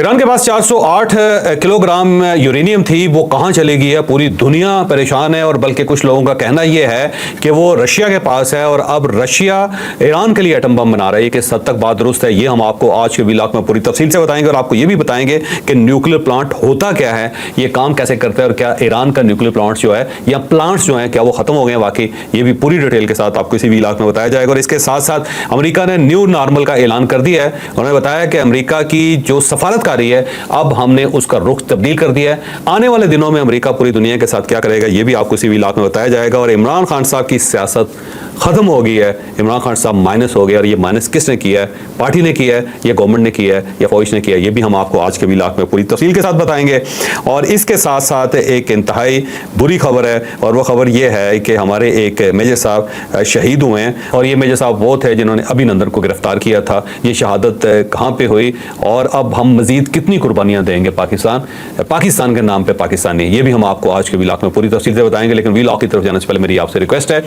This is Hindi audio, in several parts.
ईरान के पास 408 किलोग्राम यूरेनियम थी, वो कहाँ चली गई है? पूरी दुनिया परेशान है और बल्कि कुछ लोगों का कहना यह है कि वो रशिया के पास है और अब रशिया ईरान के लिए एटम बम बना रही है। किस हद तक बात दुरुस्त है ये हम आपको आज के व्लॉग में पूरी तफसील से बताएंगे और आपको ये भी बताएंगे कि न्यूक्लियर प्लांट होता क्या है, ये काम कैसे करता है और क्या ईरान का न्यूक्लियर प्लांट जो है या प्लांट्स जो हैं क्या वो खत्म हो गए हैं वाकई, ये भी पूरी डिटेल के साथ आपको इसी व्लॉग में बताया जाएगा। और इसके साथ साथ अमेरिका ने न्यू नॉर्मल का ऐलान कर दिया है। उन्होंने बताया कि अमेरिका की जो सफारतकारी है अब हमने उसका रुख तब्दील कर दिया है। आने वाले दिनों में अमेरिका पूरी दुनिया के साथ क्या करेगा ये भी आपको इसी व्लॉग में बताया जाएगा। और इमरान खान साहब की सियासत खत्म हो गई है, इमरान खान साहब माइनस हो गए और ये माइनस किसने किया है? पार्टी ने किया है या गवर्नमेंट ने किया है या फौज ने किया है? ये भी हम आपको आज के व्लॉग में पूरी तफसील के साथ बताएंगे। और इसके साथ साथ एक इंतहाई बुरी खबर है और वो खबर ये है कि हमारे एक मेजर साहब शहीद हुए हैं और ये मेजर साहब वो थे जिन्होंने अभिनंदन को गिरफ्तार किया था। ये शहादत कहाँ पे हुई और अब हम मजीद कितनी कुर्बानियाँ देंगे पाकिस्तान के नाम पे पाकिस्तानी, ये भी हम आपको आज के व्लॉग में पूरी तफसील से बताएंगे। लेकिन व्लॉग की तरफ जाने से पहले मेरी आपसे रिक्वेस्ट है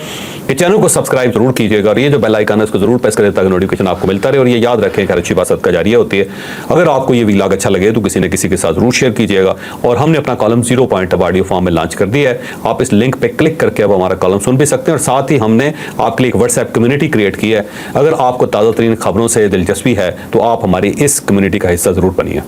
कि चैनल को सब्सक्राइब जरूर कीजिएगा और ये जो बेल आइकन है उसको जरूर प्रेस करें ताकि नोटिफिकेशन आपको मिलता रहे। और ये याद रखें कि हर अच्छी बात सदका जारिया होती है। अगर आपको ये व्लॉग अच्छा लगे तो किसी न किसी के साथ जरूर शेयर कीजिएगा। और हमने अपना कॉलम 0 पॉइंट ऑडियो फॉर्म में लॉन्च कर दिया है, आप इस लिंक पे क्लिक करके अब हमारा कॉलम सुन भी सकते हैं। और साथ ही हमने आपके लिए एक व्हाट्सएप कम्युनिटी क्रिएट की है। अगर आपको ताज़ा तरीन खबरों से दिलचस्पी है तो आप हमारी इस कम्युनिटी का हिस्सा जरूर बनिए।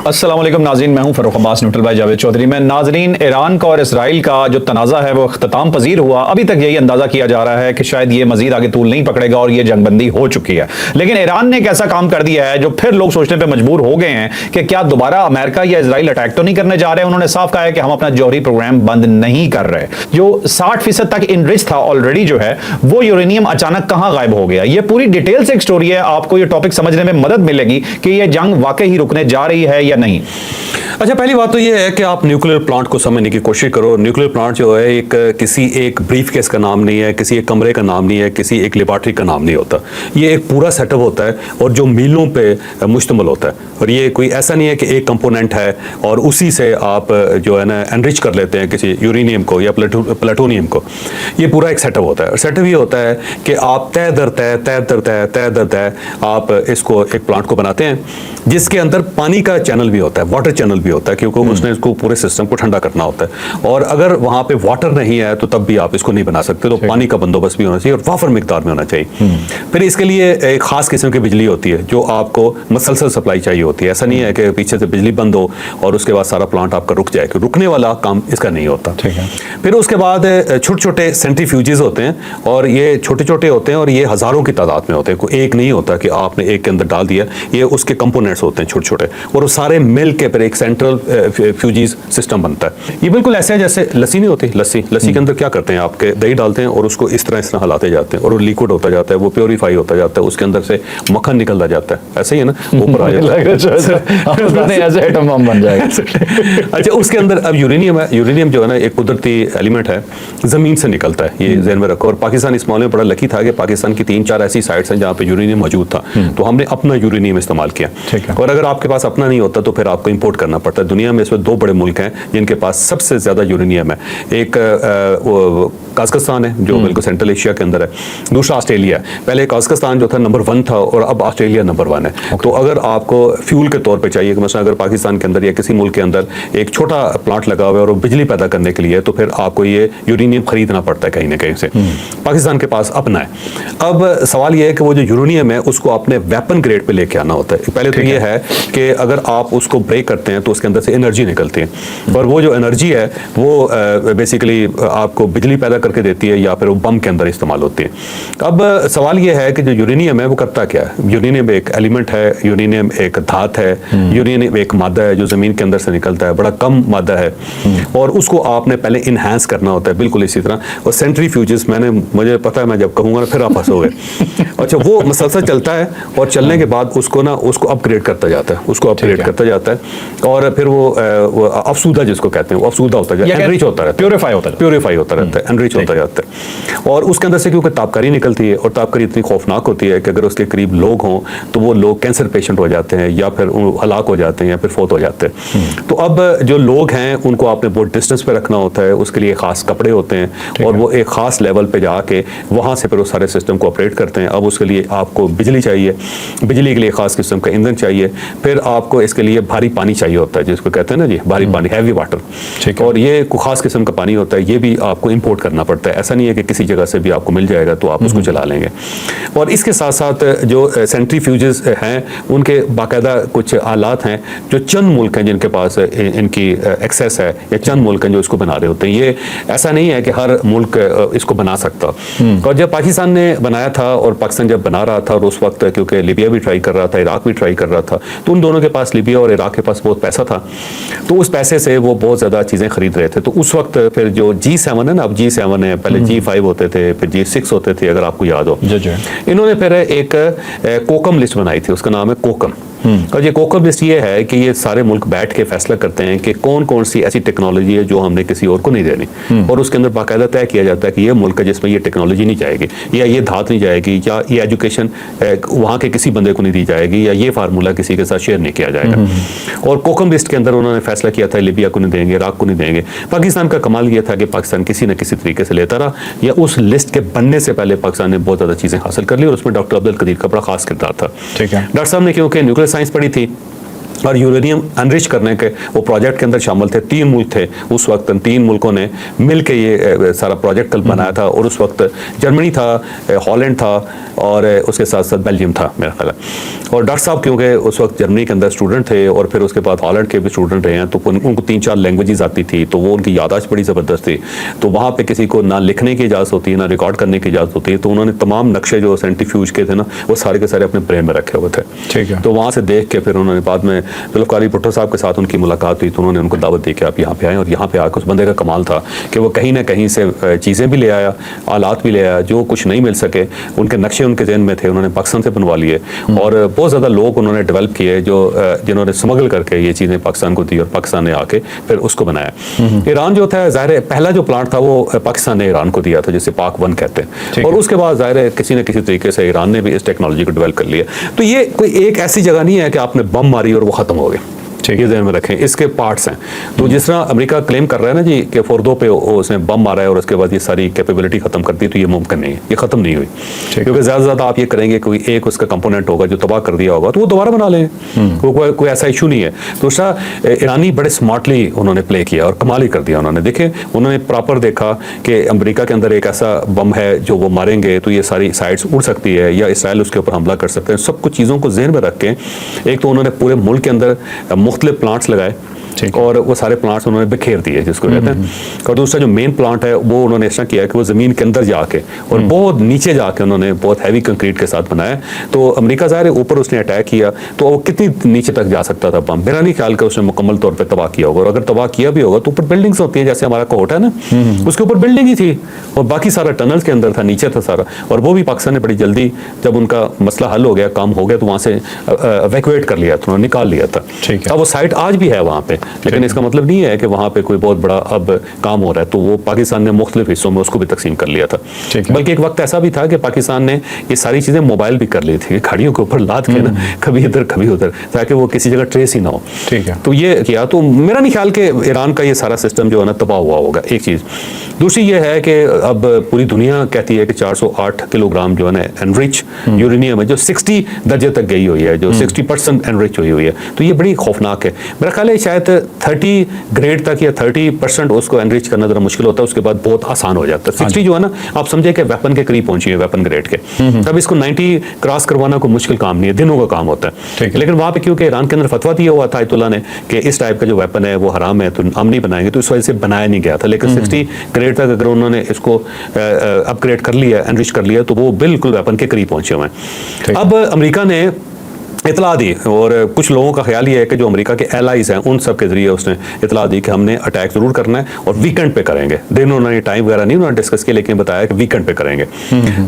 अस्सलाम वालेकुम नाज़रीन, मैं हूं फ़रूख़ अब्बास न्यूट्रल बाय जावेद चौधरी। मैं नाज़रीन ईरान का और इसराइल का जो तनाज़ा है वो अख्ताम पजीर हुआ। अभी तक यही अंदाज़ा किया जा रहा है कि शायद ये मजीद आगे तूल नहीं पकड़ेगा और ये जंगबंदी हो चुकी है। लेकिन ईरान ने एक ऐसा काम कर दिया है जो फिर लोग सोचने पर मजबूर हो गए हैं कि क्या दोबारा अमेरिका या इसराइल अटैक तो नहीं करने जा रहे हैं। उन्होंने साफ कहा है कि हम अपना जौहरी प्रोग्राम बंद नहीं कर रहे। जो 60% तक इनरिच था ऑलरेडी जो है वो यूरेनियम अचानक कहाँ गायब हो गया, ये पूरी डिटेल से एक स्टोरी है। आपको ये टॉपिक समझने में मदद मिलेगी कि यह जंग वाकई ही रुकने जा रही है या नहीं। अच्छा, पहली बात तो ये है कि आप न्यूक्लियर प्लांट को समझने की कोशिश करो। न्यूक्लियर प्लांट जो है एक किसी एक ब्रीफ केस का नाम नहीं है, किसी एक कमरे का नाम नहीं है, किसी एक लेबॉर्ट्री का नाम नहीं होता। ये एक पूरा सेटअप होता है और जो मीलों पे मुश्तमिल होता है। और ये कोई ऐसा नहीं है कि एक कंपोनेंट है और उसी से आप जो है ना एनरिच कर लेते हैं किसी यूरेनियम को या प्लूटोनियम को। ये पूरा एक सेटअप होता है और सेटअप ये होता है कि आप तय दर तय आप इसको एक प्लांट को बनाते हैं जिसके अंदर पानी का चैनल भी होता है, वाटर चैनल भी होता है, क्योंकि उसने इसको पूरे सिस्टम को ठंडा करना होता है। और अगर वहां पे वाटर नहीं है तो तब भी आप इसको नहीं बना सकते। तो पानी का बंदोबस्त भी होना चाहिए और वाफर मिकदार में होना चाहिए। फिर इसके लिए एक खास किस्म की बिजली होती है जो आपको मसलसल सप्लाई चाहिए होती है। ऐसा नहीं है कि पीछे से बिजली बंद हो और उसके बाद सारा प्लांट आपका रुक जाए, रुकने वाला काम इसका नहीं होता। फिर उसके बाद छोटे छोटे सेंट्रीफ्यूजेस होते हैं और ये छोटे छोटे होते हैं और ये हजारों की तादाद में होते हैं। कोई एक नहीं होता कि आपने एक के अंदर डाल दिया, ये उसके कंपोनेंट्स होते हैं छोटे छोटे और वो सारे मिल के फिर एक सेंट्रल फ्यूजीज सिस्टम बनता है। ये बिल्कुल ऐसे है जैसे लस्सी नहीं होती, लस्सी के अंदर क्या करते हैं, आपके दही डालते हैं और उसको इस तरह हिलाते जाते हैं और वो लिक्विड होता जाता है, वो प्योरीफाई होता जाता है, उसके अंदर से मक्खन निकलता जाता है। ऐसे ही है ना, ऊपर आ जाता है, ऐसे एटम बम बन जाएगा। अच्छा, उसके अंदर अब यूरेनियम है। यूरेनियम जो है ना एक कुदरती एलिमेंट है, जमीन से निकलता है, ये ज़हन में रखो। और पाकिस्तान इस मामले में बड़ा लकी था कि पाकिस्तान की 3-4 ऐसी साइट्स हैं जहाँ पे यूरेनियम मौजूद था, तो हमने अपना यूरेनियम इस्तेमाल किया। और अगर आपके पास अपना नहीं होता तो फिर आपको इंपोर्ट करना पड़ता है। दुनिया में इसमें 2 बड़े मुल्क हैं जिनके पास सबसे ज्यादा यूरेनियम है। एक कजाकिस्तान है जो बिल्कुल सेंट्रल एशिया के अंदर है, दूसरा ऑस्ट्रेलिया है। पहले कजाकिस्तान जो था नंबर 1 था और अब ऑस्ट्रेलिया नंबर 1 है। तो अगर आपको फ्यूल के तौर पे चाहिए, मसलन अगर पाकिस्तान के अंदर या किसी मुल्क के अंदर एक छोटा प्लांट लगा हुआ है और बिजली पैदा करने के लिए, तो फिर आपको ये यूरेनियम खरीदना पड़ता है कहीं ना कहीं से। पाकिस्तान के पास अपना है। अब सवाल यह है कि वो जो यूरेनियम है उसको अपने वेपन ग्रेड पे लेके आना होता है। पहले तो ये है कि अगर आप उसको ब्रेक करते हैं तो उसके अंदर से एनर्जी निकलती है और वो जो एनर्जी है वो बेसिकली आपको बिजली पैदा करके देती है या फिर वो बम के अंदर इस्तेमाल होती है। अब सवाल ये है कि जो यूरेनियम है वो करता क्या है। यूरेनियम एक एलिमेंट है, यूरेनियम एक धात है, यूरेनियम एक मादा है जो जमीन के अंदर से निकलता है, बड़ा कम मादा है और उसको आपने पहले इनहेंस करना होता है। बिल्कुल इसी तरह और सेंट्रीफ्यूजेस, मुझे पता है, मैं जब कहूँगा ना फिर आप हंसोगे। अच्छा, वो मसलसल चलता है और चलने के बाद उसको अपग्रेड करता जाता है, उसको अपग्रेड करता जाता है और फिर वो अफसूदा जिसको कहते हैं वो अफसूदा होता है, एनरिच होता रहता है, प्योरीफाई होता रहता है, एनरिच ब्रीच होता जाता है और उसके अंदर से क्योंकि ताबकारी निकलती है और ताबकारी इतनी खौफनाक होती है कि अगर उसके करीब लोग हों तो वो लोग कैंसर पेशेंट हो जाते हैं या फिर हलाक हो जाते हैं या फिर फौत हो जाते हैं। तो अब जो लोग हैं उनको आपने बहुत डिस्टेंस पे रखना होता है, उसके लिए खास कपड़े होते हैं और वो एक खास लेवल पे जाके वहाँ से फिर उस सारे सिस्टम को ऑपरेट करते हैं। अब उसके लिए आपको बिजली चाहिए, बिजली के लिए खास किस्म का ईंधन चाहिए, फिर आपको इसके लिए भारी पानी चाहिए होता है जिसको कहते हैं ना जी भारी पानी, हैवी वाटर, और ये कोई खास किस्म का पानी होता है, ये भी आपको इंपोर्ट करना पड़ता है। ऐसा नहीं है कि किसी जगह से भी आपको मिल जाएगा तो आप उसको चला लेंगे। और इसके साथ साथ जो सेंट्रीफ्यूजेस हैं उनके बाकायदा कुछ आलात हैं जो चंद मुल्क हैं जिनके पास इनकी एक्सेस है या चंद मुल्क हैं जो इसको बना रहे होते हैं। ये ऐसा नहीं है कि हर मुल्क इसको बना सकता। और जब पाकिस्तान ने बनाया था और पाकिस्तान जब बना रहा था और उस वक्त क्योंकि लीबिया भी ट्राई कर रहा था, इराक भी ट्राई कर रहा था, तो उन दोनों के पास, लीबिया और इराक के पास बहुत पैसा था, तो उस पैसे से वो बहुत ज़्यादा चीज़ें खरीद रहे थे। तो उस वक्त फिर जो G7 है ना, अब G7 है, पहले G5 होते थे, फिर G6 होते थे, अगर आपको याद हो। इन्होंने फिर एक कोकम लिस्ट बनाई थी, उसका नाम है कोकम। और ये कोकम लिस्ट ये है कि ये सारे मुल्क बैठ के फैसला करते हैं कि कौन कौन सी ऐसी टेक्नोलॉजी है जो हमने किसी और को नहीं देनी, और उसके अंदर बाकायदा तय किया जाता है कि ये मुल्क है जिसमें ये टेक्नोलॉजी नहीं जाएगी, या ये धात नहीं जाएगी, या ये एजुकेशन वहाँ के किसी बंदे को नहीं दी जाएगी, या ये फार्मूला किसी के साथ शेयर नहीं किया जाएगा। और कोकम लिस्ट के अंदर उन्होंने फैसला किया था लीबिया को नहीं देंगे, इराक को नहीं देंगे। पाकिस्तान का कमाल ये था कि पाकिस्तान किसी न किसी तरीके से लेता रहा, या उस लिस्ट के बनने से पहले पाकिस्तान ने बहुत ज़्यादा चीज़ें हासिल कर ली, और उसमें डॉक्टर अब्दुल कदीर का बड़ा खास किरदार था। डॉक्टर साहब ने क्योंकि न्यूक्लियर साइंस पढ़ी थी और यूरेनियम अनरिच करने के वो प्रोजेक्ट के अंदर शामिल थे, 3 मुल्क थे उस वक्त, 3 मुल्कों ने मिल के ये सारा प्रोजेक्ट कल बनाया था। और उस वक्त जर्मनी था, हॉलैंड था और उसके साथ साथ बेल्जियम था मेरा ख्याल है। और डॉक्टर साहब क्योंकि उस वक्त जर्मनी के अंदर स्टूडेंट थे और फिर उसके बाद हॉलैंड के भी स्टूडेंट रहे हैं, तो उनको 3-4 लैंग्वेजेस आती थी, तो वो उनकी याददाश्त बड़ी ज़बरदस्त थी। तो वहाँ पर किसी को ना लिखने की इजाज़त होती है ना रिकॉर्ड करने की इजाज़त होती है, तो उन्होंने तमाम नक्शे जो सेंट्रीफ्यूज के थे ना वो सारे के सारे अपने ब्रेन में रखे हुए थे। ठीक है। तो वहाँ से देख के फिर उन्होंने बाद में ज़ुल्फ़िकार भुट्टो साहब के साथ उनकी मुलाकात हुई, तो उन्होंने उनको दावत दी कि आप यहाँ पे आएँ। और यहाँ पे आकर उस बंदे का कमाल था कि वो कहीं ना कहीं से चीज़ें भी ले आया, आलात भी ले आया, जो कुछ नहीं मिल सके उनके नक्शे उनके जहन में थे, उन्होंने पाकिस्तान से बनवा लिए। और बहुत ज़्यादा लोग उन्होंने डेवलप किए जो जिन्होंने स्मगल करके ये चीज़ें पाकिस्तान को दी और पाकिस्तान ने आके फिर उसको बनाया। ईरान जो था ज़ाहिर है पहला जो प्लांट था वो पाकिस्तान ने ईरान को दिया था, जिसे पाक 1 कहते हैं। और उसके बाद ज़ाहिर है किसी न किसी तरीके से ईरान ने भी इस टेक्नोलॉजी को डेवलप कर लिया। तो ये कोई एक ऐसी जगह नहीं है कि आपने बम मारी और वो ख़त्म हो गए, ये ध्यान में रखें, इसके पार्ट्स हैं। तो जिस तरह अमेरिका क्लेम कर रहा है ना जी कि फोर्दो पे उसने बम मारा है और उसके बाद ये सारी कैपेबिलिटी खत्म कर दी, तो ये मुमकिन नहीं है, ये खत्म नहीं हुई। क्योंकि ज़्यादा से ज़्यादा आप ये करेंगे कोई एक उसका कंपोनेंट होगा जो तबाह कर दिया होगा तो वो दोबारा बना लेंगे, कोई ऐसा इशू नहीं है। दूसरा, ईरानी बड़े स्मार्टली उन्होंने प्ले किया और कमाल ही कर दिया उन्होंने। देखे उन्होंने प्रॉपर देखा कि अमेरिका के अंदर एक ऐसा बम है जो वो मारेंगे तो ये सारी साइड्स उड़ सकती है या इसराइल उसके ऊपर हमला कर सकते हैं। सब कुछ चीज़ों को जहन में रख के एक तो उन्होंने पूरे मुल्क के अंदर मुख्तलिफ प्लांट्स लगाए और वो सारे प्लांट्स उन्होंने बिखेर दिए जिसको कहते हैं। और दूसरा जो मेन प्लांट है वो उन्होंने ऐसा किया कि वो ज़मीन के अंदर जाके और बहुत नीचे जाके उन्होंने बहुत हैवी कंक्रीट के साथ बनाया। तो अमेरिका ज़ाहिर है ऊपर उसने अटैक किया तो वो कितनी नीचे तक जा सकता था बम, मेरा नहीं ख्याल कि उसने मुकम्मल तौर पर तबाह किया होगा। और अगर तबाह किया भी होगा तो ऊपर बिल्डिंग्स होती हैं, जैसे हमारा कोर्ट है ना उसके ऊपर बिल्डिंग ही थी और बाकी सारा टनल्स के अंदर था, नीचे था सारा। और वो भी पाकिस्तान ने बड़ी जल्दी जब उनका मसला हल हो गया, काम हो गया, तो वहाँ से एवैक्यूएट कर लिया था, उन्होंने निकाल लिया था। अब वो साइट आज भी है वहाँ पे, लेकिन इसका मतलब नहीं है कि वहाँ पे कोई बहुत बड़ा अब काम हो रहा है। तो वो पाकिस्तान ने मुख्तलिफ हिस्सों में उसको भी तकसीम कर लिया था। बल्कि एक वक्त ऐसा भी था कि पाकिस्तान ने ये सारी चीज़ें मोबाइल भी कर ली थी, गाड़ियों के ऊपर लाद के ना कभी इधर कभी उधर, ताकि वो किसी जगह ट्रेस ही ना हो। ठीक है, तो ये किया। तो मेरा नहीं ख्याल कि ईरान का ये सारा सिस्टम जो है ना तबाह हुआ होगा, एक चीज़। दूसरी ये है कि अब पूरी दुनिया कहती है कि 408 किलोग्राम जो है ना एनरिच यूरेनियम है जो 60 दर्जे तक गई हुई है, जो 60% एनरिच हुई है। तो ये बड़ी खौफनाक है। मेरा ख्याल है शायद 30 ग्रेड तक या 30% उसको एनरिच करना जरा मुश्किल होता है, उसके बाद बहुत आसान हो जाता है। 60 जो है ना आप समझे कि वेपन के करीब पहुंची है, वेपन ग्रेड के। तब इसको 90 क्रॉस करवाना कोई मुश्किल काम नहीं है, दिनों का काम होता है। लेकिन वहाँ पे क्योंकि ईरान के अंदर फतवा दिया हुआ था आयतुल्लाह ने कि इस टाइप का जो वेपन है वो हराम है तो हम नहीं बनाएंगे, तो इस वजह से बनाया नहीं गया था। लेकिन 60 ग्रेड तक अगर उन्होंने इसको अपग्रेड कर लिया, एनरिच कर लिया, तो वो बिल्कुल वेपन के करीब पहुंचे हुए हैं। अब अमेरिका ने इतला दी, और कुछ लोगों का ख्याल ये है कि जो अमेरिका के एलाइज हैं उन सब के जरिए उसने इतला दी कि हमने अटैक जरूर करना है और वीकेंड पे करेंगे। दिन उन्होंने टाइम वगैरह नहीं उन्होंने डिस्कस किया, लेकिन बताया कि वीकेंड पे करेंगे।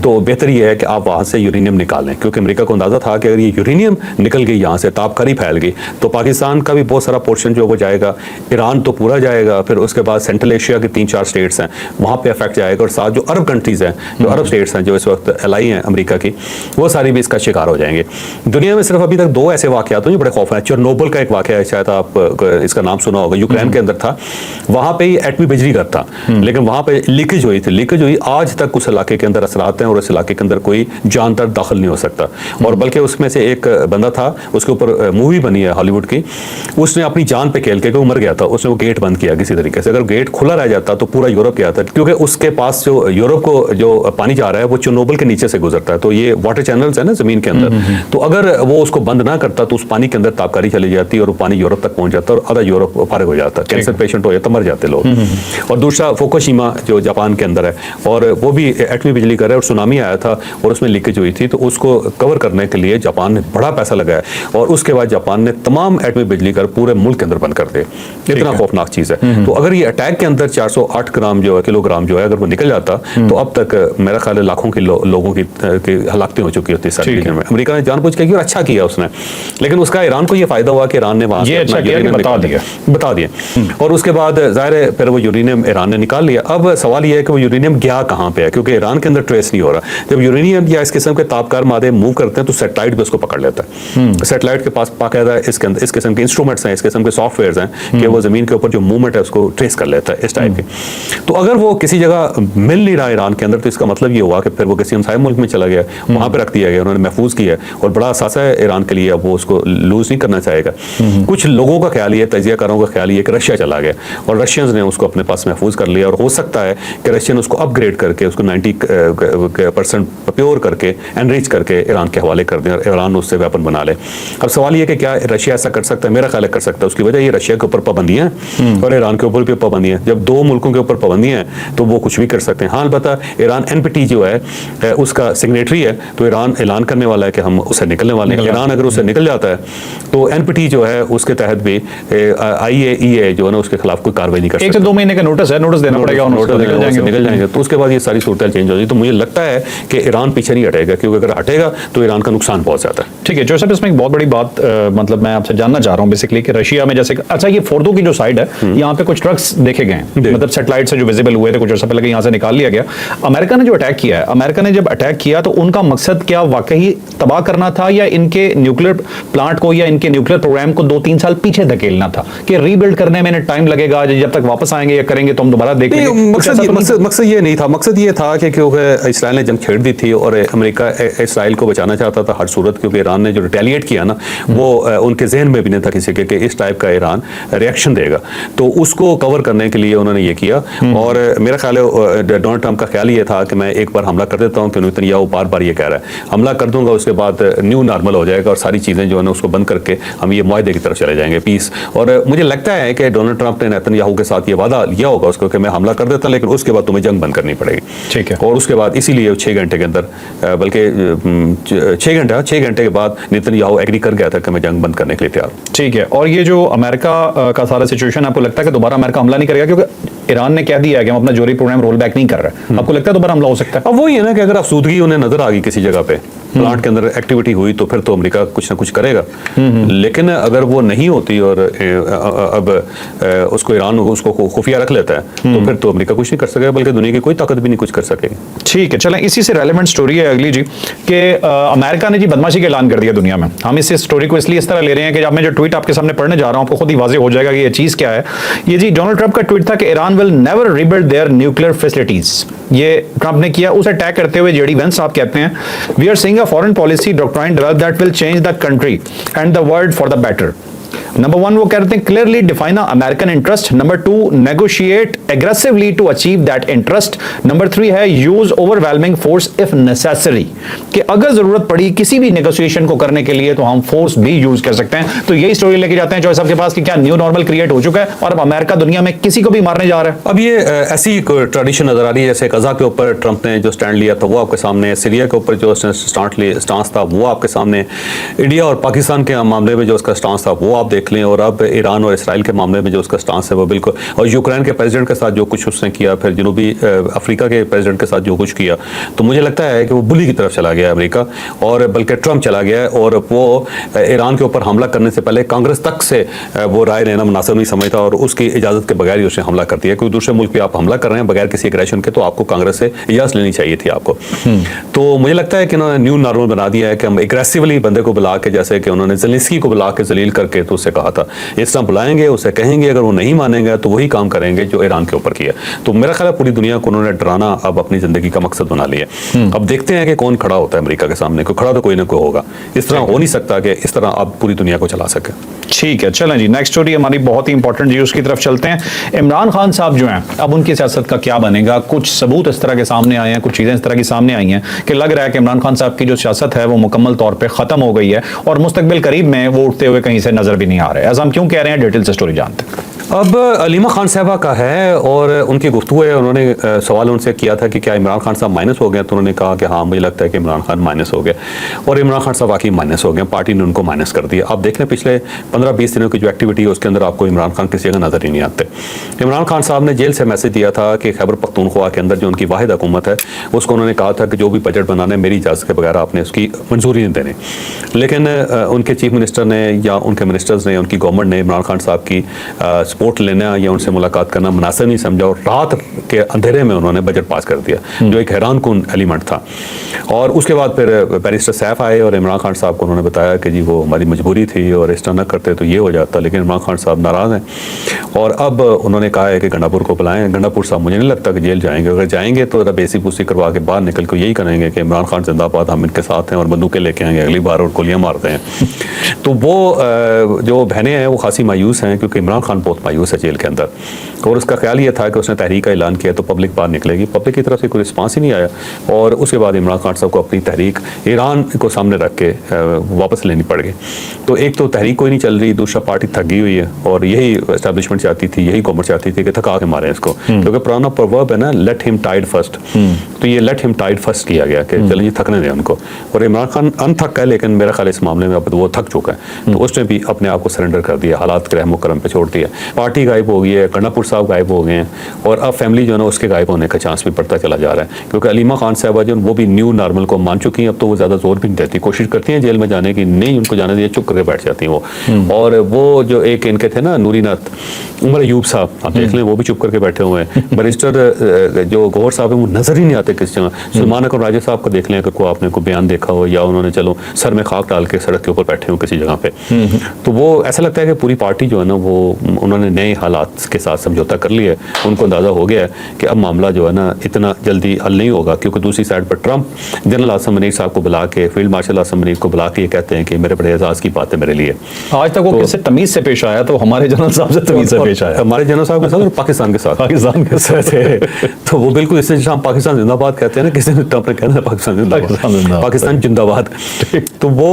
तो बेहतर ये है कि आप वहाँ से यूरेनियम निकाल लें, क्योंकि अमेरिका को अंदाजा था कि अगर ये यूरेनियम निकल गई यहाँ से, ताबकारी फैल गई, तो पाकिस्तान का भी बहुत सारा पोर्शन जो वो जाएगा, ईरान तो पूरा जाएगा, फिर उसके बाद सेंट्रल एशिया के 3-4 स्टेट्स हैं वहाँ पे अफेक्ट जाएगा, और साथ जो अरब कंट्रीज़ हैं, जो अरब स्टेट्स हैं जो इस वक्त एलाई हैं अमेरिका की, वो सारी भी इसका शिकार हो जाएंगे। दुनिया में सिर्फ अभी तक 2 ऐसे वाक़यात हुए बड़े खौफ है। चेरनोबिल का एक वाक़या है, शायद आप इसका नाम सुना होगा, यूक्रेन के अंदर था, वहाँ पे ही एटमी बिजली घर था, लेकिन वहाँ पे लीकेज हुई थी, लीकेज हुई, आज तक उस इलाके के अंदर असरात हैं और उस इलाके के अंदर कोई जानदार दाखिल नहीं हो सकता। और बल्कि उसमें से एक बंदा था, उसके ऊपर मूवी बनी है हॉलीवुड की, उसने अपनी जान पे खेल के वो मर गया था, उसने वो गेट बंद किया किसी तरीके से। अगर गेट खुला रह जाता तो पूरा यूरोप गया था, क्योंकि उसके पास जो यूरोप को जो पानी जा रहा है वो चेरनोबिल के नीचे से गुजरता है, तो ये वाटर चैनल्स है ना जमीन के अंदर, तो अगर वो उसको बंद ना करता तो उस पानी के अंदर ताबकारी चली जाती और वो पानी यूरोप तक पहुंच जाता और आधा यूरोप फारिग हो जाता, कैंसर पेशेंट हो जाता, मर जाते लोग। और दूसरा फुकुशिमा जो जापान के अंदर है, और वो भी एटमी बिजली घर है, और सुनामी आया था और उसमें लीकेज हुई थी, तो उसको कवर करने के लिए जापान ने बड़ा पैसा लगाया, और उसके बाद जापान ने तमाम एटमी बिजली घर पूरे मुल्क के अंदर बंद कर दिए। इतना खौफनाक चीज़ है। तो अगर ये अटैक के अंदर 408 ग्राम जो है, किलोग्राम जो है, अगर वो निकल जाता तो अब तक मेरा ख्याल है लाखों की लोगों की हलाकतें हो चुकी होती सारी रीजन में। अमेरिका ने जानबूझ के, और अच्छा किया उसने, लेकिन उसका ईरान को ये फायदा हुआ कि ईरान ने वहां से बता दिया, और उसके बाद जाहिर है फिर वो यूरेनियम ईरान ने निकाल लिया। अब सवाल ये है कि वो यूरेनियम गया कहाँ पे है, क्योंकि ईरान के अंदर ट्रेस नहीं हो रहा। जब यूरेनियम या इस किस्म के तापकार मादे मूव करते हैं तो सैटेलाइट भी उसको पकड़ लेता है। सैटेलाइट के पास बाकायदा इस किस्म के इंस्ट्रूमेंट्स हैं, इस किस्म के सॉफ्टवेयर हैं कि वो जमीन के ऊपर जो मूवमेंट है उसको ट्रेस कर लेता है, इस टाइप की। तो अगर वो किसी जगह मिल नहीं रहा ईरान के अंदर, तो इसका मतलब ये हुआ कि फिर वो किसी हमसाय मुल्क में चला गया, वहां पर रख दिया गया, उन्होंने महफूज किया, और बड़ा असासा है ईरान के लिए, अब वो उसको लूज नहीं करना चाहेगा। कुछ लोगों का ख्याल ये, तजियाकारों का ख्याल ये कि रशिया चला गया और रशियंस ने उसको अपने पास महफूज कर लिया, और हो सकता है कि रशियन उसको अपग्रेड करके उसको 90% प्योर करके एनरिच करके ईरान के हवाले कर दें और ईरान उससे वेपन बना ले। अब सवाल ये कि क्या रशिया ऐसा कर सकता है? मेरा ख्याल है कर सकता है। उसकी वजह ये रशिया के ऊपर पाबंदियां और ईरान के ऊपर भी पाबंदियां। जब 2 मुल्कों के ऊपर पाबंदियां हैं तो वो कुछ भी कर सकते हैं। हाँ, अलबत्ता ईरान NPT जो है उसका सिग्नेटरी है, तो ईरान ऐलान करने वाला है कि हम उससे निकलने वाले हैं। ईरान अगर उससे निकल जाता है तो NPT जो है उसके तहत भी IAEA जो है ना उसके खिलाफ कोई कार्रवाई नहीं कर सकता। 1 से 2 महीने का नोटिस है, नोटिस देना पड़ेगा, निकल जाएंगे। तो उसके बाद ये सारी सूरत चेंज हो जाएगी। तो मुझे लगता है कि ईरान पीछे नहीं हटेगा, क्योंकि अगर हटेगा तो ईरान का नुकसान बहुत ज्यादा है। ठीक है जोसेफ, इसमें एक बहुत बड़ी बात मतलब मैं आपसे जानना चाह रहा हूँ बेसिकली कि रशिया में जैसे, अच्छा ये फोर्दो की जो साइड है यहाँ पे कुछ ट्रक्स देखे गए हैं, मतलब सैटेलाइट से जो विजिबल हुए थे कुछ अर्सा पहले यहाँ से निकाल लिया गया। अमेरिका ने जो अटैक किया है, अमेरिका ने जब अटैक किया तो उनका मकसद क्या वाकई तबाह करना था, या इनके न्यूक्लियर प्लांट को या इनके न्यूक्लियर प्रोग्राम को 2-3 साल पीछे धकेलना था कि रीबिल्ड करने में टाइम लगेगा, जब तक वापस आएंगे या करेंगे तो हम दोबारा देख लेंगे? मकसद ये नहीं था। मकसद ये था कि क्योंकि इसराइल ने जंग छेड़ दी थी और अमेरिका इसराइल को बचाना चाहता था हर सूरत, क्योंकि ईरान ने जो रिटेलिएट किया ना वो उनके जहन में भी नहीं था किसी के कि इस टाइप का ईरान रिएक्शन देगा। तो उसको कवर करने के लिए उन्होंने ये किया। और मेरा ख्याल है डोनाल्ड ट्रंप का ख्याल ये था कि मैं एक बार हमला कर देता हूँ, क्योंकि नेतन्याहू बार बार ये कह रहा है हमला कर दूंगा, उसके बाद न्यू नॉर्मल हो जाएगा और सारी चीज़ें जो है ना उसको बंद करके हम ये मुआहदे की तरफ चले जाएंगे, पीस। और मुझे लगता है कि डोनाल्ड ट्रंप ने नेतन्याहू के साथ ये वादा लिया होगा उसको कि मैं हमला कर देता, लेकिन उसके बाद तुम्हें जंग बंद करनी पड़ेगी। ठीक है। और उसके बाद इसीलिए 6 घंटे के अंदर, बल्कि 6 घंटे के बाद नेतन्याहू एग्री कर गया था कि मैं जंग बंद करने के लिए तैयार हूं। ठीक है। और ये जो अमेरिका का सारा सिचुएशन, आपको लगता है कि दोबारा अमेरिका हमला नहीं करेगा? क्योंकि ईरान ने कह दिया है कि हम अपना जोरी प्रोग्राम रोल बैक नहीं कर रहे, आपको लगता है दोबारा हमला हो सकता है? अब वही है ना कि अगर अफसूदगी उन्हें नजर आ गई किसी जगह पे, प्लांट के अंदर एक्टिविटी हुई, तो फिर तो अमेरिका कुछ ना कुछ करेगा। लेकिन अगर वो नहीं होती और अब उसको ईरान उसको खुफिया रख लेता है, तो फिर तो अमेरिका कुछ नहीं कर सकेगा, बल्कि दुनिया की कोई ताकत भी नहीं कुछ कर सकेगी। ठीक है, चलें इसी से रेलेवेंट स्टोरी है अगली जी कि अमेरिका ने जी बदमाशी का ऐलान कर दिया दुनिया में। हम इस स्टोरी को इसलिए इस तरह ले रहे हैं कि जब मैं जो ट्वीट आपके सामने पढ़ने जा रहा हूं आपको खुद ही वाज़ेह हो जाएगा कि ये चीज़ क्या है। ये जी डोनाल्ड ट्रंप का ट्वीट था कि Iran will never rebuild their nuclear facilities. ये ट्रंप ने किया, उसे अटैक करते हुए जेडी वेंस साहब कहते हैं we are seeing a foreign policy doctrine develop that will change the country and the world for the better. Number 1 वो कहते हैं clearly define American interest, number 2 negotiate aggressively to achieve that interest, number 3 है use overwhelming force if necessary, कि अगर जरूरत पड़ी किसी भी नेगोशिएशन को करने के लिए तो हम फोर्स भी यूज कर सकते हैं। तो यही स्टोरी लेके जाते हैं जॉय साहब के पास कि क्या न्यू नॉर्मल क्रिएट हो चुका है और अब अमेरिका दुनिया में किसी को भी मारने जा रहा है। अब ये ऐसी ट्रेडिशन नजर आ रही है जैसे गजा के ऊपर ट्रंप ने जो स्टैंड लिया था वो आपके सामने है, सीरिया के ऊपर जो स्टांस था वो आपके सामने, इंडिया और पाकिस्तान के मामले में जो उसका स्टांस था वो आप देख लें, और अब ईरान और इसराइल के मामले में जो उसका स्टांस है वो बिल्कुल, और यूक्रेन के प्रेसिडेंट के साथ जो कुछ उसने किया, फिर जनूबी अफ्रीका के प्रेसिडेंट के साथ जो कुछ किया, तो मुझे लगता है कि वो बुली की तरफ चला गया है अमेरिका, और बल्कि ट्रंप चला गया है, और वो ईरान के ऊपर हमला करने से पहले कांग्रेस तक से वो राय लेना मुनासिब नहीं समझता और उसकी इजाज़त के बगैर ही उसने हमला कर दिया। क्योंकि दूसरे मुल्क पे आप हमला कर रहे हैं बगैर किसी एग्रेशन के, तो आपको कांग्रेस से इजाज़त लेनी चाहिए थी आपको। तो मुझे लगता है कि उन्होंने न्यू नॉर्मल बना दिया है कि हम एग्रेसिवली बंदे को बुला के, जैसे कि उन्होंने ज़ेलेंस्की को बुला के जलील करके तो उससे कहा था, इस तरह बुलाएंगे, उसे कहेंगे, अगर वो नहीं मानेंगे तो वही काम करेंगे जो ईरान के ऊपर किया। तो मेरा ख्याल है पूरी दुनिया को उन्होंने डराना अब अपनी ज़िंदगी का मकसद बना लिया। अब देखते हैं कि कौन खड़ा होता है अमेरिका के सामने, कोई खड़ा तो कोई ना कोई होगा। इस तरह हो नहीं सकता कि इस तरह आप पूरी दुनिया को चला सके। ठीक है, चलें जी, नेक्स्ट स्टोरी हमारी बहुत ही इंपॉर्टेंट जी, उसकी तरफ चलते हैं। इमरान खान साहब जो हैं, अब उनकी सियासत का क्या बनेगा? कुछ सबूत इस तरह के सामने आए हैं, कुछ चीज़ें इस तरह की सामने आई हैं कि लग रहा है कि इमरान खान साहब की जो सियासत है वो मुकम्मल तौर पे ख़त्म हो गई है और मुस्तकबिल करीब में वो उठते हुए कहीं से नजर भी नहीं आ रहे। हम क्यों कह रहे हैं, डिटेल से स्टोरी जानते हैं। अब अलीमा खान साहबा का है और उनकी गुफ्तगू है, उन्होंने सवाल उनसे किया था कि क्या इमरान खान साहब माइनस हो गए, तो उन्होंने कहा कि हाँ मुझे लगता है कि इमरान खान माइनस हो गए, और इमरान खान साहब वाकई माइनस हो गए, पार्टी ने उनको माइनस कर दिया। आप देख लें पिछले 15-20 दिनों की जो एक्टिविटी है उसके अंदर आपको इमरान खान किसी जगह नजर ही नहीं आते। इमरान खान साहब ने जेल से मैसेज दिया था कि खैबर पख्तूनख्वा के अंदर जो उनकी वाहिद हुकूमत है उसको उन्होंने कहा था कि जो भी बजट बनाने मेरी इजाज़त के बगैर आपने उसकी मंजूरी नहीं देनी, लेकिन उनके चीफ मिनिस्टर ने या उनके मिनिस्टर्स ने, उनकी गवर्नमेंट ने इमरान खान साहब की सपोर्ट लेना या उनसे मुलाकात करना मुनासिब नहीं समझा और रात के अंधेरे में उन्होंने बजट पास कर दिया, जो एक हैरानकुन एलिमेंट था। और उसके बाद फिर बैरिस्टर सैफ आए और इमरान खान साहब को उन्होंने बताया कि जी वो हमारी मजबूरी थी और इस तरह न करते तो ये हो जाता, लेकिन इमरान खान साहब नाराज़ हैं और अब उन्होंने कहा है कि गंडापुर को बुलाएं। गंडापुर साहब मुझे नहीं लगता कि जेल जाएंगे, अगर जाएंगे तो बेसी पूसी करवा के बाहर निकल कर यही करेंगे कि इमरान खान जिंदाबाद, हम इनके साथ हैं और बंदूकें लेके आएंगे अगली बार और गोलियां मारते हैं। तो वो जो बहनें हैं वो खासी मायूस हैं क्योंकि इमरान खान बहुत मायूस है जेल के अंदर, और उसका ख्याल ये था कि उसने तहरीक का ऐलान किया तो पब्लिक बाहर निकलेगी, पब्लिक की तरफ से कोई रिस्पांस ही नहीं आया और उसके बाद इमरान खान साहब को अपनी तहरीक ईरान को सामने रख के वापस लेनी पड़ गई। तो एक तो तहरीक कोई नहीं चल रही, दूसरा पार्टी थक गई हुई है और यही एस्टैब्लिशमेंट चाहती थी, यही गवर्नमेंट चाहती थी कि थका के मारे इसको, क्योंकि पुराना प्रोवर्ब है ना, लेट हिम टाइड फर्स्ट, तो ये लेट हिम टाइड फर्स्ट किया गया कि चलिए थकने दें उनको। और इमरान खान अनथक है, लेकिन मेरा ख्याल इस मामले में अब वो थक चुका है, तो उसने भी अपने आप को सरेंडर कर दिया, हालात के रहमो करम पे छोड़ दिया। पार्टी गायब हो गई है, गंडापुर साहब गायब हो गए हैं और अब फैमिली जो है ना उसके गायब होने का चांस भी बढ़ता चला जा रहा है, क्योंकि अलीमा खान साहबा जो वो भी न्यू नॉर्मल को मान चुकी हैं, अब तो वो ज़्यादा जोर भी नहीं देती, कोशिश करती हैं जेल में जाने की, नहीं उनको जाने दिए, चुप करके बैठ जाती हैं वो। और वो जो एक इनके थे ना नूरीनाथ उमर अयूब साहब, आप देख लें वो भी चुप करके बैठे हुए हैं। बैरिस्टर जो गौहर साहब है वो नजर ही नहीं आते किसी जगह। सलमान अकरम राजा साहब को देख लें, अगर कोई आपने कोई बयान देखा हो या उन्होंने चलो सर में खाक डाल के सड़क के ऊपर बैठे हो किसी जगह पे, तो वो ऐसा लगता है कि पूरी पार्टी जो है ना वो उन्होंने नए हालात के साथ समझौता कर लिया है। उनको अंदाज़ा हो गया है कि अब मामला जो है ना इतना जल्दी हल नहीं होगा, क्योंकि दूसरी साइड पर ट्रंप जनरल आसम मनीर साहब को बुला के, फील्ड मार्शल आसम मनीर को बुला के ये कहते हैं कि मेरे बड़े एजाज़ की बात है मेरे लिए। आज तक वो किससे तमीज़ से पेश आया, तो हमारे जनरल साहब से तमीज़ से पेश आया, हमारे जनरल साहब के साथ और पाकिस्तान के साथ तो वो बिल्कुल इससे हम पाकिस्तान जिंदाबाद कहते हैं ना, किसी ने ट्रंप ने कहना पाकिस्तान जिंदाबाद, पाकिस्तान जिंदाबाद। तो वो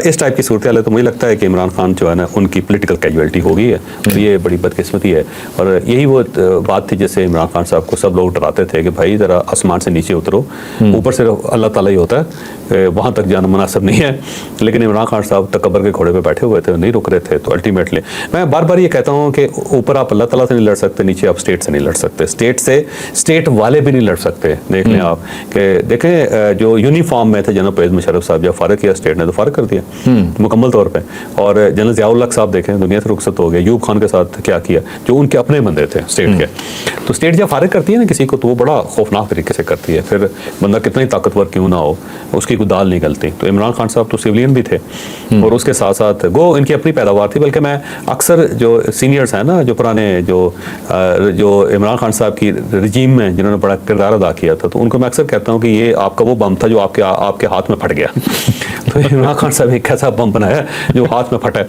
इस टाइप की सूरत हाल है। तो मुझे लगता है कि इमरान खान जो है ना उनकी पोलिटिकल कैजुअलिटी हो गई है, तो ये बड़ी बदकिस्मती है। और यही वो बात थी जैसे इमरान खान साहब को सब लोग डराते थे कि भाई ज़रा आसमान से नीचे उतरो, ऊपर से अल्लाह ताला ही होता है, वहाँ तक जाना मुनासिब नहीं है। लेकिन इमरान खान साहब तकबर के घोड़े पे बैठे हुए थे, नहीं रुक रहे थे। तो अल्टीमेटली मैं बार बार ये कहता हूँ कि ऊपर आप अल्लाह ताला से नहीं लड़ सकते, नीचे आप स्टेट से नहीं लड़ सकते, स्टेट से स्टेट वाले भी नहीं लड़ सकते। देख लें आप कि देखें जो यूनिफॉर्म में थे जनरल परवेज़ मुशर्रफ साहब, जब फारग किया स्टेट ने तो फारग कर दिया मुकम्मल तौर पर। और जनरल ज़ियाउल हक साहब देखें दुनिया से रुखसत हो गए, यूब खान के साथ क्या किया, जो उनके अपने बंदे थे स्टेट के। तो स्टेट जब फारिग करती है ना किसी को, तो वो बड़ा खौफनाक तरीके से करती है, फिर बंदा कितना ही ताकतवर क्यों ना हो उसकी कोई दाल नहीं गलती। तो इमरान खान साहब तो सिविलियन भी थे और उसके साथ साथ गो इनकी अपनी पैदावार थी। बल्कि मैं अक्सर जो सीनियर्स हैं ना, जो पुराने जो इमरान खान साहब की रजीम में जिन्होंने बड़ा किरदार अदा किया था, तो उनको मैं अक्सर कहता हूँ कि ये आपका वो बम था जो आपके हाथ में फट गया। तो इमरान खान साहब एक ऐसा बम बनाया जो हाथ में फटा है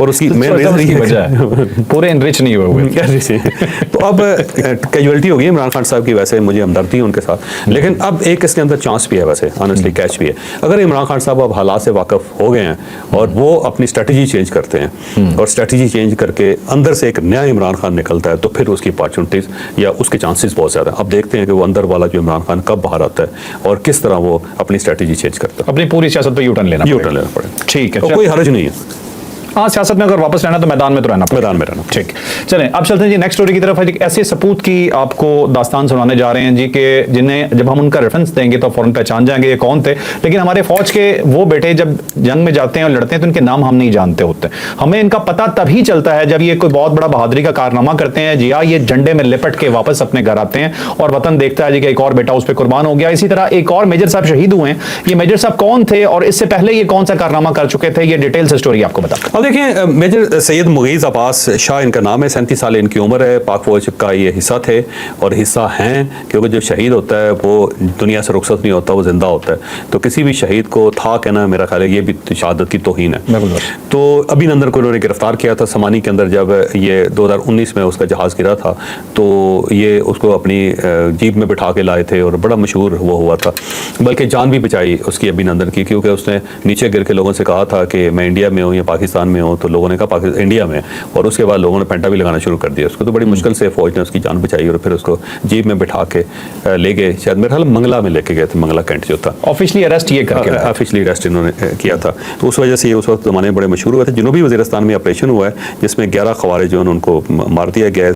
और उसकी मेन रीजन की वजह है पूरे इनरिच नहीं हुए। तो अब कैजुअलिटी हो गई इमरान खान साहब की, वैसे मुझे हमदर्दी है उनके साथ, लेकिन अब एक इसके अंदर चांस भी है, वैसे ऑनेस्टली कैच भी है। अगर इमरान खान साहब अब हालात से वाकफ हो गए हैं और वो अपनी स्ट्रेटजी चेंज करते हैं और स्ट्रेटजी चेंज करके अंदर से एक नया इमरान खान निकलता है, तो फिर उसकी अपॉर्चुनिटीज या उसके चांसेस बहुत ज़्यादा। अब देखते हैं कि वो अंदर वाला जो इमरान खान कब बाहर आता है और किस तरह वो अपनी स्ट्रेटजी चेंज करता है। अपनी पूरी सियासत पे यूटर्न लेना पड़े। ठीक है, तो कोई हर्ज नहीं है। हाँ, सियासत में अगर वापस रहना तो मैदान में तो रहना, मैदान में रहना। ठीक, चलें अब चलते हैं जी नेक्स्ट स्टोरी की तरफ। एक ऐसे सपूत की आपको दास्तान सुनाने जा रहे हैं जी के जिन्हें जब हम उनका रेफरेंस देंगे तो फौरन पहचान जाएंगे ये कौन थे, लेकिन हमारे फौज के वो बेटे जब जंग में जाते हैं और लड़ते हैं तो इनके नाम हम नहीं जानते होते। हमें इनका पता तभी चलता है जब ये कोई बहुत बड़ा बहादुरी का कारनामा करते हैं जी हाँ, ये झंडे में लिपट के वापस अपने घर आते हैं और वतन देखता है जी कि एक और बेटा उस पर कुर्बान हो गया। इसी तरह एक और मेजर साहब शहीद हुए हैं। ये मेजर साहब कौन थे और इससे पहले ये कौन सा कारनामा कर चुके थे, ये डिटेल से स्टोरी आपको बता। अब देखिए, मेजर सैयद मुगीज़ अब्बास शाह इनका नाम है, 37 साल इनकी उम्र है। पाक फौज का ये हिस्सा थे और हिस्सा हैं, क्योंकि जो शहीद होता है वो दुनिया से रुखसत नहीं होता, वो जिंदा होता है। तो किसी भी शहीद को था कहना, मेरा ख्याल है ये भी शहादत की तौहीन है। तो अभिनंदन को उन्होंने गिरफ्तार किया था समानी के अंदर, जब ये 2019 में उसका जहाज़ गिरा था, तो ये उसको अपनी जीप में बिठा के लाए थे और बड़ा मशहूर वो हुआ था। बल्कि जान भी बचाई उसकी अभिनंदन की, क्योंकि उसने नीचे गिर के लोगों से कहा था कि मैं इंडिया में हूँ या पाकिस्तान में हूँ, तो लोगों ने कहा इंडिया में, और उसके बाद लोगों ने पेंटा भी लगाना शुरू कर दिया उसको। तो बड़ी मुश्किल से फौज ने उसकी जान बचाई और फिर उसको जीप में बिठा के ले गए, शायद मेरे ख्याल मंगला में लेके गए थे, मंगला कैंट जो था। ऑफिशियली अरेस्ट ये करके ऑफिशियली अरेस्ट इन्होंने किया था। तो उस वजह से ये उस वक्त ज़माने में बड़े मशहूर हुए थे। जनूबी वज़ीरिस्तान में ऑपरेशन हुआ है जिसमें 11 ख़वारिज जो उनको मार दिया गया।